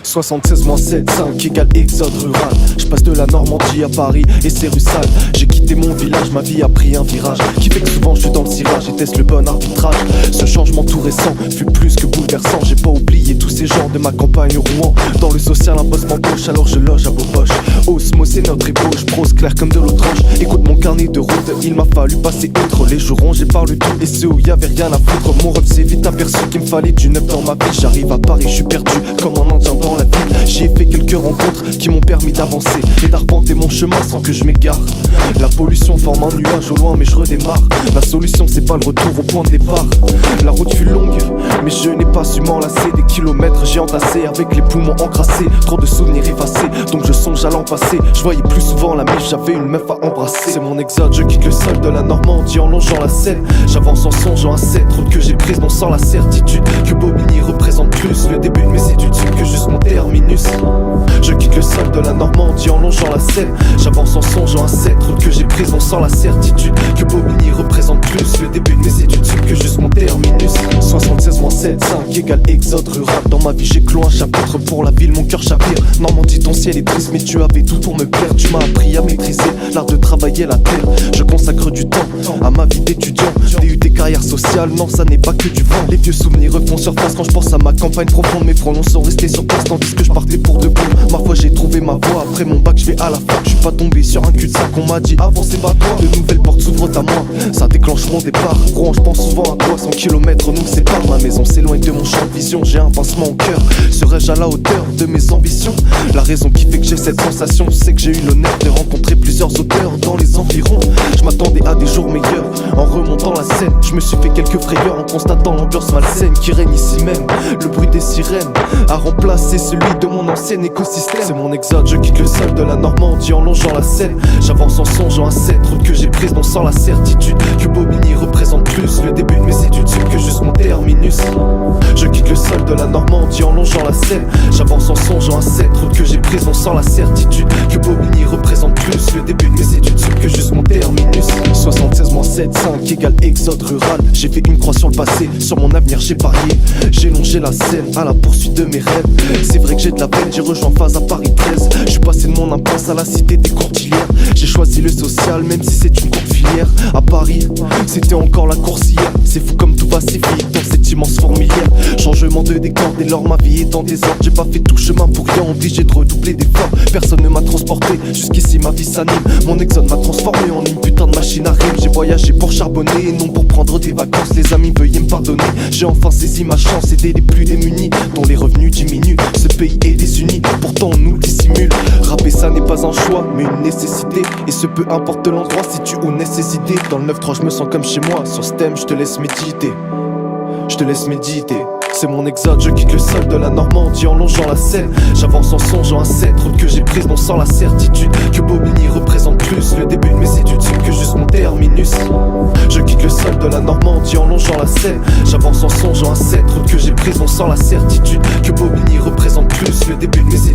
76-7, 5 égale exode rural. Je passe de la Normandie à Paris et c'est rue sale. J'ai quitté mon village, ma vie a pris un virage qui fait que souvent je suis dans le cirage et teste le bon arbitrage. Ce changement tout récent fut plus que bouleversant. J'ai pas oublié tous ces gens de ma campagne Rouen. Dans le social un boss m'embauche alors je loge à vos poches. Osmo c'est notre ébauche, prose clair comme de l'eau tranche. Écoute mon carnet de route, il m'a fallu passer outre les jours rongés par le tout et ceux où y'avait rien à foutre. Mon rêve s'est vite aperçu qu'il me fallait du neuf dans ma vie. J'arrive à Paris, je suis perdu comme un indien dans la ville. J'ai fait quelques rencontres qui m'ont permis d'avancer et d'arpenter mon chemin sans que je m'égare. La pollution forme un nuage au loin mais je redémarre. La solution c'est pas le retour au point de départ. La route fut longue mais je n'ai pas su m'enlacer. Des kilomètres j'ai entassé avec les poumons encrassés. Trop de souvenirs effacés donc je songe à l'an passé. Je voyais plus souvent la mif, j'avais une meuf à embrasser. C'est mon exode, je quitte le sol de la Normandie en longeant la Seine. J'avance en songeant à cette route que j'ai prise non sans la certitude que Bobigny représente plus le début de mes études que juste mon terminus. Je quitte le sol de la Normandie en longeant la Seine. J'avance en songeant à cette route que j'ai prise non sans la certitude que Bobigny représente plus le début de mes études que juste mon terminus. 76-7, 5 égale exode rural. Dans ma vie j'ai clos un chapitre pour la ville, mon cœur chavire. Normandie ton ciel est triste mais tu avais tout pour me plaire. Tu m'as appris à maîtriser l'art de travailler la terre. Je consacre du temps à ma vie d'étudiant. DUT carrière sociale, non ça n'est pas que du vent. Les vieux souvenirs refont surface quand je pense à ma campagne profonde. Mes pronoms sont restés sur place tandis que je partais pour de bon. Ma foi j'ai trouvé ma voie, après mon bac je vais à la fac. Je suis pas tombé sur un cul-de-sac, on m'a dit avancez pas toi. De nouvelles portes s'ouvrent à moi, ça déclenche mon départ. Rouen je pense souvent à toi, 100 km nous séparent. Ma maison s'éloigne de mon champ de vision, j'ai un pincement au cœur. Serais-je à la hauteur de mes ambitions? La raison qui fait que j'ai cette sensation, c'est que j'ai eu l'honneur de rencontrer plusieurs auteurs dans les environs. Je m'attendais à des jours meilleurs, en remontant la scène je me suis fait quelques frayeurs en constatant l'ambiance malsaine qui règne ici même. Le bruit des sirènes a remplacé celui de mon ancien écosystème. C'est mon exode, je quitte le sol de la Normandie en longeant la Seine. J'avance en songeant à cette route que j'ai prise non sans la certitude que Bobigny représente plus le début de mes études que juste mon terminus. Je quitte le sol de la Normandie en longeant la Seine. J'avance en songeant à cette route que j'ai prise non sans la certitude que Bobigny représente plus le début de mes études que juste mon terminus. 76-7, 5 égale exode rural. J'ai fait une croix sur le passé, sur mon avenir j'ai parié. J'ai longé la Seine à la poursuite de mes rêves. C'est vrai que j'ai de la peine, j'ai rejoint Phase à Paris 13. Je suis passé de mon impasse à la cité des Courtilières. J'ai choisi le social même si c'est une courte filière. À Paris, c'était encore la course hier. C'est fou comme tout va si vite dans cette immense fourmilière. Changement de décor dès lors ma vie est en désordre. J'ai pas fait tout chemin pour rien, obligé de redoubler d'efforts. Personne ne m'a transporté, jusqu'ici ma vie s'anime. Mon exode m'a transformé en une putain de machine à rime. J'ai voyagé pour charbonner et non pour prendre des vacances. Les amis veuillez me pardonner, j'ai enfin saisi ma chance. Aider les plus démunis dont les revenus diminuent. Ce pays est désuni, pourtant on nous le dissimule. Rapper ça n'est pas un choix mais une nécessité. Et ce peu importe l'endroit si tu ou ces idées. Dans le 9-3 je me sens comme chez moi. Sur ce thème je te laisse méditer. Je te laisse méditer. C'est mon exode, je quitte le sol de la Normandie en longeant la Seine. J'avance en songeant à cette route que j'ai prise non sans la certitude que Bobigny représente plus le début de mes études que juste mon terminus. Je quitte le sol de la Normandie en longeant la Seine. J'avance en songeant à cette route que j'ai prise non sans la certitude que Bobigny représente plus le début de mes études